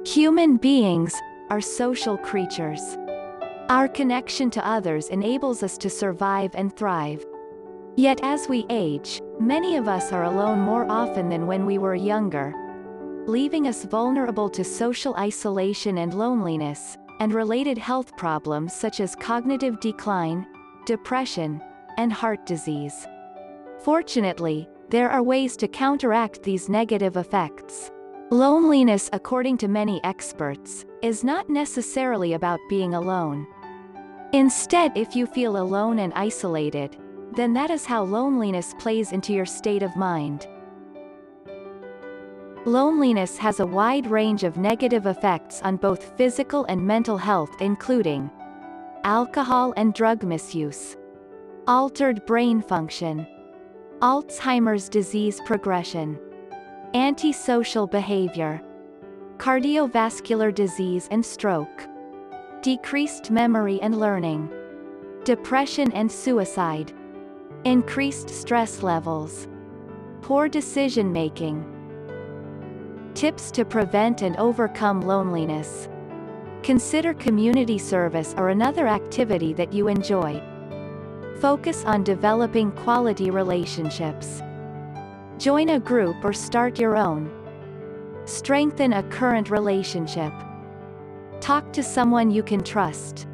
Human beings are social creatures. Our connection to others enables us to survive and thrive. Yet as we age, many of us are alone more often than when we were younger, leaving us vulnerable to social isolation and loneliness, and related health problems such as cognitive decline, depression, and heart disease. Fortunately, there are ways to counteract these negative effects. Loneliness, according to many experts, is not necessarily about being alone. Instead, if you feel alone and isolated, then that is how loneliness plays into your state of mind. Loneliness has a wide range of negative effects on both physical and mental health, including alcohol and drug misuse, altered brain function, Alzheimer's disease progression, antisocial behavior, cardiovascular disease and stroke, decreased memory and learning, depression and suicide, increased stress levels, poor decision-making. Tips to prevent and overcome loneliness. Consider community service or another activity that you enjoy. Focus on developing quality relationships. Join a group or start your own. Strengthen a current relationship. Talk to someone you can trust.